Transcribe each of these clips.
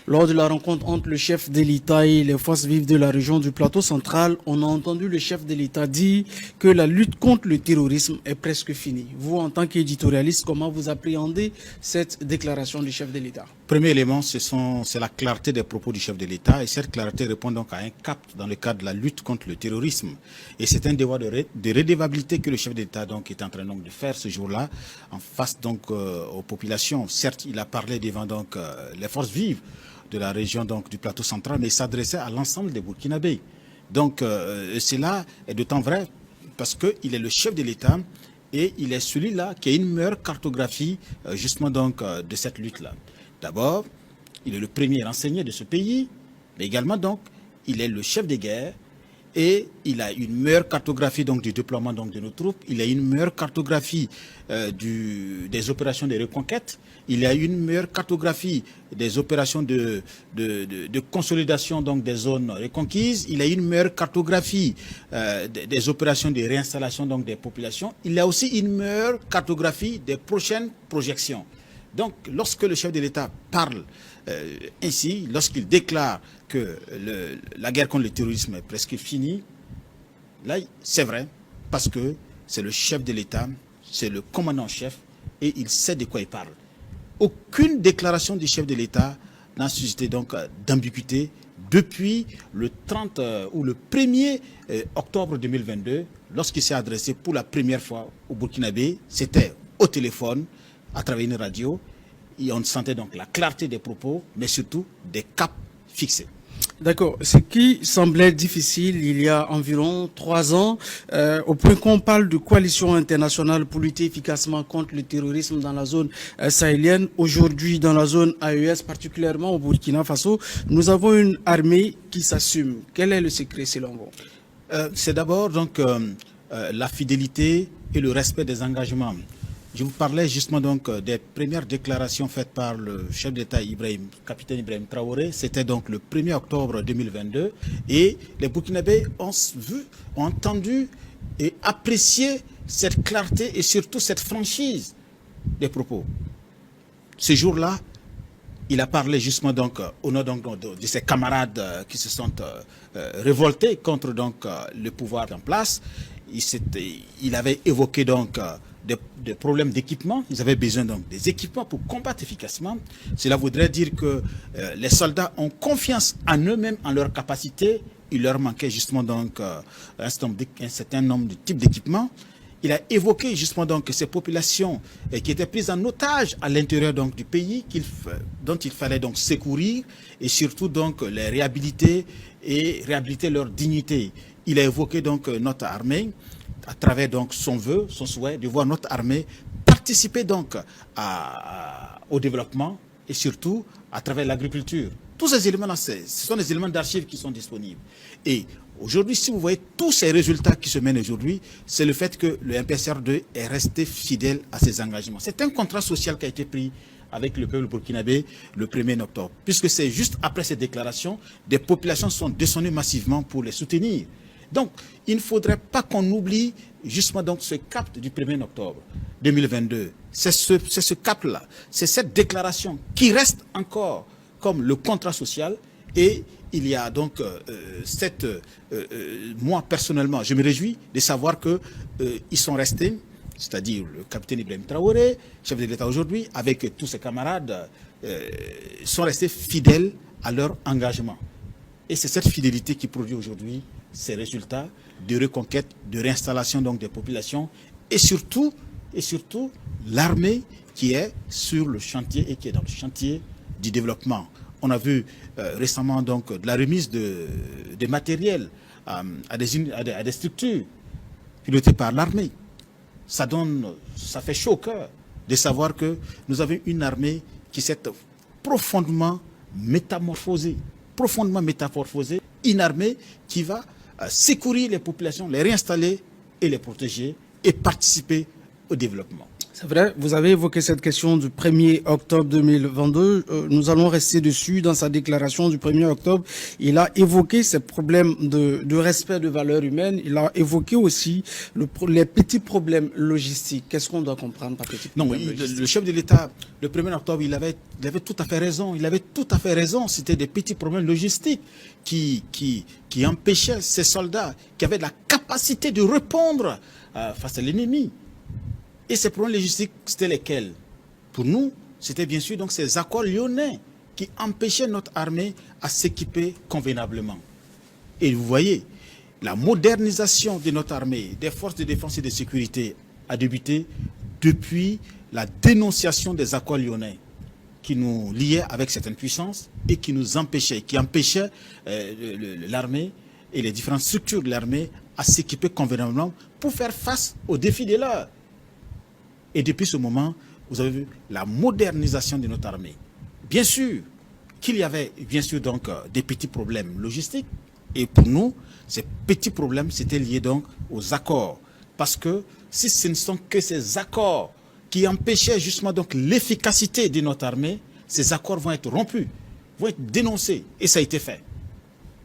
Lors de la rencontre entre le chef de l'État et les forces vives de la région du Plateau central, on a entendu le chef de l'État dire que la lutte contre le terrorisme est presque finie. Vous, en tant qu'éditorialiste, comment vous appréhendez cette déclaration du chef de l'État? Premier élément, c'est la clarté des propos du chef de l'État, et cette clarté répond donc à un cap dans le cadre de la lutte contre le terrorisme. Et c'est un devoir de redevabilité que le chef de l'État donc est en train donc de faire ce jour-là en face donc aux populations. Certes, il a parlé devant donc les forces vives de la région donc du Plateau central, mais il s'adressait à l'ensemble des Burkinabés. Donc cela est d'autant vrai parce qu'il est le chef de l'État et il est celui-là qui a une meilleure cartographie justement donc de cette lutte-là. D'abord, il est le premier renseigné de ce pays, mais également donc il est le chef de guerre et il a une meilleure cartographie donc du déploiement donc de nos troupes. Il a une meilleure cartographie des opérations de reconquête. Il a une meilleure cartographie des opérations de consolidation donc des zones reconquises. Il a une meilleure cartographie des opérations de réinstallation donc des populations. Il a aussi une meilleure cartographie des prochaines projections. Donc, lorsque le chef de l'État parle ainsi, lorsqu'il déclare que la guerre contre le terrorisme est presque finie, là, c'est vrai, parce que c'est le chef de l'État, c'est le commandant-chef, et il sait de quoi il parle. Aucune déclaration du chef de l'État n'a suscité donc d'ambiguïté depuis le 30 ou le 1er octobre 2022, lorsqu'il s'est adressé pour la première fois au Burkinabé. C'était au téléphone, à travers une radio, et on sentait donc la clarté des propos, mais surtout des caps fixés. D'accord. Ce qui semblait difficile il y a environ 3 ans, au point qu'on parle de coalition internationale pour lutter efficacement contre le terrorisme dans la zone sahélienne. Aujourd'hui, dans la zone AES, particulièrement au Burkina Faso, nous avons une armée qui s'assume. Quel est le secret selon vous? C'est d'abord donc la fidélité et le respect des engagements. Je vous parlais justement donc des premières déclarations faites par le chef d'État capitaine Ibrahim Traoré. C'était donc le 1er octobre 2022. Et les Burkinabés ont entendu et apprécié cette clarté et surtout cette franchise des propos. Ce jour-là, il a parlé justement donc au nom donc de ses camarades qui se sont révoltés contre donc le pouvoir en place. Il avait évoqué donc des problèmes d'équipement. Ils avaient besoin donc des équipements pour combattre efficacement. Cela voudrait dire que les soldats ont confiance en eux-mêmes, en leur capacité. Il leur manquait justement donc un certain nombre de types d'équipements. Il a évoqué justement donc ces populations qui étaient prises en otage à l'intérieur donc du pays, dont il fallait donc secourir et surtout donc les réhabiliter et réhabiliter leur dignité. Il a évoqué donc notre armée à travers donc son vœu, son souhait de voir notre armée participer donc au développement et surtout à travers l'agriculture. Tous ces éléments-là, ce sont des éléments d'archives qui sont disponibles. Et aujourd'hui, si vous voyez tous ces résultats qui se mènent aujourd'hui, c'est le fait que le MPSR2 est resté fidèle à ses engagements. C'est un contrat social qui a été pris avec le peuple burkinabé le 1er octobre. Puisque c'est juste après ces déclarations, des populations sont descendues massivement pour les soutenir. Donc, il ne faudrait pas qu'on oublie justement donc ce cap du 1er octobre 2022. C'est ce cap-là, c'est cette déclaration qui reste encore comme le contrat social. Et il y a donc moi personnellement, je me réjouis de savoir qu'ils sont restés, c'est-à-dire le capitaine Ibrahim Traoré, chef de l'État aujourd'hui, avec tous ses camarades, sont restés fidèles à leur engagement. Et c'est cette fidélité qui produit aujourd'hui ces résultats de reconquête, de réinstallation donc des populations et surtout l'armée qui est sur le chantier et qui est dans le chantier du développement. On a vu récemment donc de la remise de matériel à des structures pilotées par l'armée. Ça fait chaud au cœur de savoir que nous avons une armée qui s'est profondément métamorphosée, une armée qui va secourir les populations, les réinstaller et les protéger et participer au développement. C'est vrai, vous avez évoqué cette question du 1er octobre 2022. Nous allons rester dessus. Dans sa déclaration du 1er octobre, il a évoqué ces problèmes de respect de valeurs humaines. Il a évoqué aussi les petits problèmes logistiques. Qu'est-ce qu'on doit comprendre par petits problèmes logistiques? Le chef de l'État, le 1er octobre, il avait tout à fait raison. Il avait tout à fait raison. C'était des petits problèmes logistiques qui empêchaient ces soldats qui avaient la capacité de répondre face à l'ennemi. Et ces problèmes logistiques, c'était lesquels? Pour nous, c'était bien sûr donc ces accords lyonnais qui empêchaient notre armée à s'équiper convenablement. Et vous voyez, la modernisation de notre armée, des forces de défense et de sécurité a débuté depuis la dénonciation des accords lyonnais qui nous liaient avec certaines puissances et qui nous empêchaient, l'armée et les différentes structures de l'armée à s'équiper convenablement pour faire face aux défis de l'heure. Et depuis ce moment, vous avez vu la modernisation de notre armée. Bien sûr qu'il y avait donc des petits problèmes logistiques. Et pour nous, ces petits problèmes, c'était lié donc aux accords. Parce que si ce ne sont que ces accords qui empêchaient justement donc l'efficacité de notre armée, ces accords vont être rompus, vont être dénoncés. Et ça a été fait.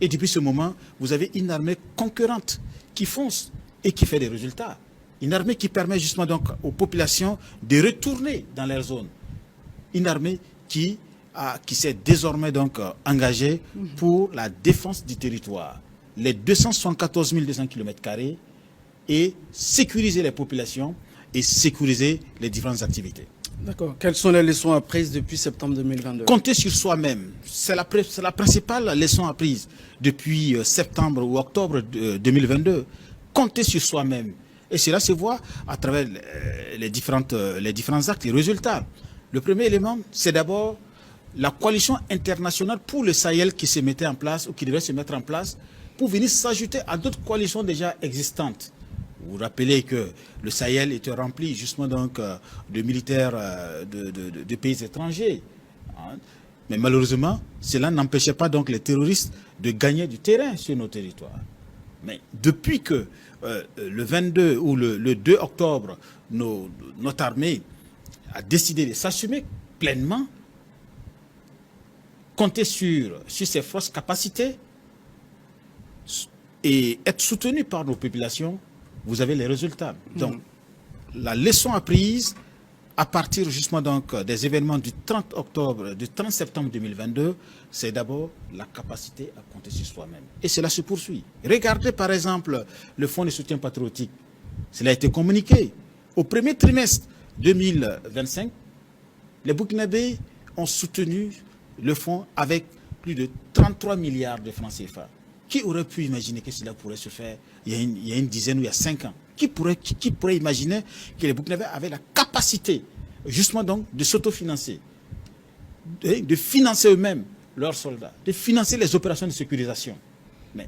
Et depuis ce moment, vous avez une armée concurrente qui fonce et qui fait des résultats. Une armée qui permet justement donc aux populations de retourner dans leur zone. Une armée qui s'est désormais donc engagée pour la défense du territoire. Les 274 200 km² et sécuriser les populations et sécuriser les différentes activités. D'accord. Quelles sont les leçons apprises depuis septembre 2022? Compter sur soi-même. C'est la principale leçon apprise depuis septembre ou octobre 2022. Compter sur soi-même. Et cela se voit à travers les différents actes, les résultats. Le premier élément, c'est d'abord la coalition internationale pour le Sahel qui se mettait en place ou qui devait se mettre en place pour venir s'ajouter à d'autres coalitions déjà existantes. Vous vous rappelez que le Sahel était rempli justement donc de militaires de pays étrangers. Mais malheureusement, cela n'empêchait pas donc les terroristes de gagner du terrain sur nos territoires. Mais depuis que le 22 ou le 2 octobre, notre armée a décidé de s'assumer pleinement, compter sur ses forces capacités et être soutenu par nos populations, vous avez les résultats. Donc, la leçon apprise à partir justement donc des événements du 30 septembre 2022, c'est d'abord la capacité à compter sur soi-même. Et cela se poursuit. Regardez par exemple le fonds de soutien patriotique. Cela a été communiqué. Au premier trimestre 2025, les Burkinabés ont soutenu le fonds avec plus de 33 milliards de francs CFA. Qui aurait pu imaginer que cela pourrait se faire il y a une dizaine ou il y a 5 ans? Qui pourrait imaginer que les Burkinabés avaient la capacité, justement donc, de s'autofinancer, de financer eux-mêmes leurs soldats, de financer les opérations de sécurisation? Mais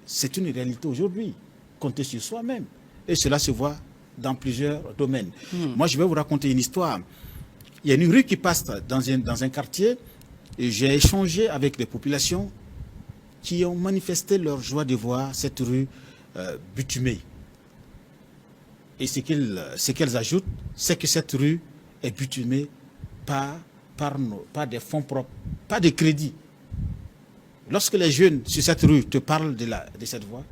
c'est une réalité aujourd'hui. Compter sur soi-même. Et cela se voit dans plusieurs domaines. Moi, je vais vous raconter une histoire. Il y a une rue qui passe dans un quartier et j'ai échangé avec des populations qui ont manifesté leur joie de voir cette rue bitumée. Et ce qu'elles ajoutent, c'est que cette rue est bitumée par des fonds propres, pas de crédit. Lorsque les jeunes sur cette rue te parlent de cette voie,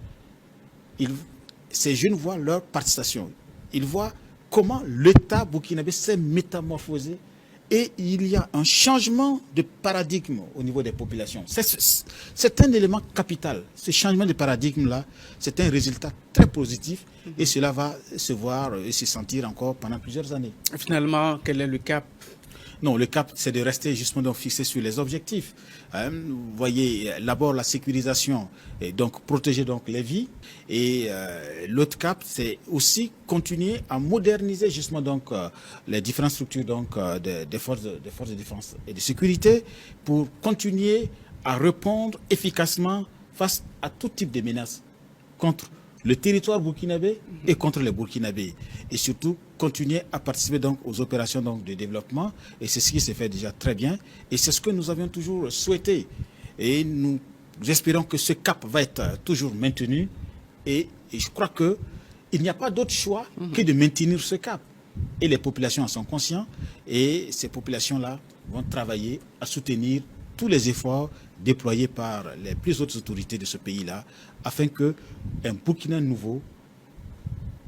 ces jeunes voient leur participation. Ils voient comment l'État burkinabé s'est métamorphosé et il y a un changement de paradigme au niveau des populations. C'est un élément capital. Ce changement de paradigme-là, c'est un résultat très positif et cela va se voir et se sentir encore pendant plusieurs années. Finalement, quel est le cap? Non, le cap, c'est de rester justement donc fixé sur les objectifs. Vous voyez, d'abord la sécurisation, et donc protéger donc les vies. Et l'autre cap, c'est aussi continuer à moderniser justement donc les différentes structures donc des forces de défense et de sécurité pour continuer à répondre efficacement face à tout type de menaces contre le territoire burkinabé et contre les Burkinabés. Et surtout, continuer à participer donc aux opérations donc de développement. Et c'est ce qui se fait déjà très bien. Et c'est ce que nous avions toujours souhaité. Et nous espérons que ce cap va être toujours maintenu. Et je crois qu'il n'y a pas d'autre choix que de maintenir ce cap. et les populations en sont conscients. Et ces populations-là vont travailler à soutenir tous les efforts déployés par les plus hautes autorités de ce pays-là, afin qu'un Burkina nouveau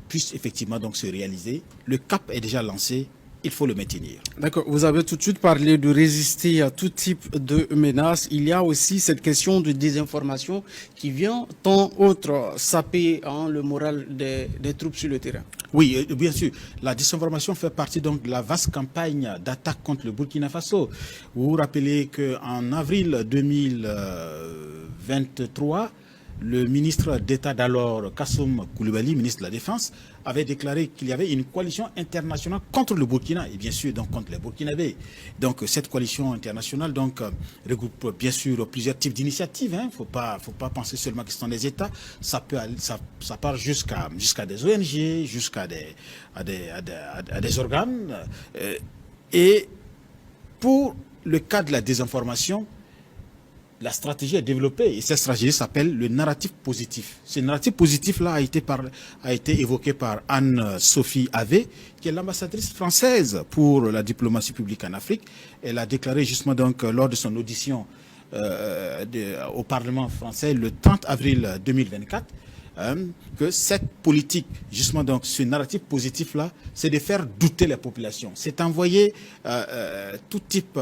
puisse effectivement donc se réaliser. Le cap est déjà lancé, il faut le maintenir. D'accord. Vous avez tout de suite parlé de résister à tout type de menaces. Il y a aussi cette question de désinformation qui vient tant autre saper le moral des troupes sur le terrain. Oui, bien sûr. La désinformation fait partie donc de la vaste campagne d'attaque contre le Burkina Faso. Vous vous rappelez qu'en avril 2023, le ministre d'État d'alors, Kassoum Koulibaly, ministre de la Défense, avait déclaré qu'il y avait une coalition internationale contre le Burkina et bien sûr donc contre les Burkinabés. Donc cette coalition internationale donc regroupe bien sûr plusieurs types d'initiatives. Faut pas penser seulement que ce sont des États. Ça part jusqu'à des ONG, jusqu'à des organes. Et pour le cas de la désinformation, la stratégie est développée et cette stratégie s'appelle le narratif positif. Ce narratif positif-là a été évoqué par Anne-Sophie Havé, qui est l'ambassadrice française pour la diplomatie publique en Afrique. Elle a déclaré justement donc lors de son audition au Parlement français le 30 avril 2024 que cette politique, justement donc ce narratif positif-là, c'est de faire douter les populations. C'est envoyer tout type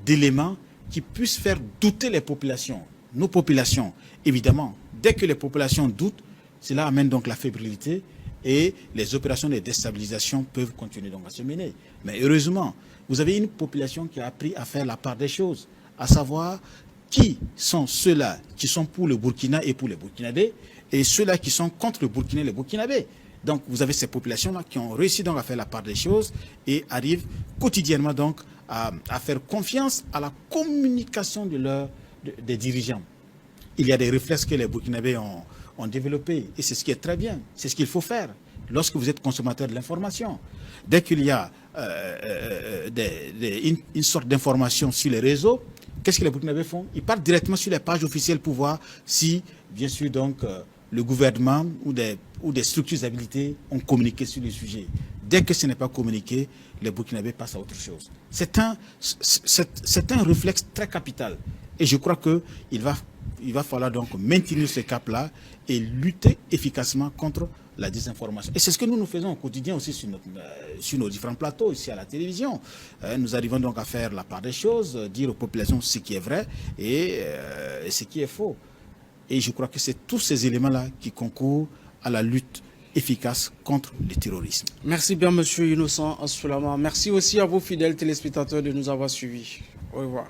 d'éléments qui puissent faire douter les populations, nos populations. Évidemment, dès que les populations doutent, cela amène donc la fébrilité et les opérations de déstabilisation peuvent continuer donc à se mener. Mais heureusement, vous avez une population qui a appris à faire la part des choses, à savoir qui sont ceux-là qui sont pour le Burkina et pour les Burkinabés et ceux-là qui sont contre le Burkina et les Burkinabés. Donc vous avez ces populations-là qui ont réussi donc à faire la part des choses et arrivent quotidiennement donc à faire confiance à la communication des dirigeants. Il y a des réflexes que les Burkinabés ont développés et c'est ce qui est très bien, c'est ce qu'il faut faire lorsque vous êtes consommateur de l'information. Dès qu'il y a une sorte d'information sur les réseaux, qu'est-ce que les Burkinabés font? Ils partent directement sur les pages officielles pour voir si, bien sûr, donc, le gouvernement ou des structures habilitées ont communiqué sur le sujet. Dès que ce n'est pas communiqué, les Burkinabés passent à autre chose. C'est un réflexe très capital. Et je crois qu'il va falloir donc maintenir ce cap-là et lutter efficacement contre la désinformation. Et c'est ce que nous faisons au quotidien aussi sur nos différents plateaux, ici à la télévision. Nous arrivons donc à faire la part des choses, dire aux populations ce qui est vrai et ce qui est faux. Et je crois que c'est tous ces éléments-là qui concourent à la lutte efficace contre le terrorisme. Merci bien, monsieur Innocent Soulama. Merci aussi à vous, fidèles téléspectateurs, de nous avoir suivis. Au revoir.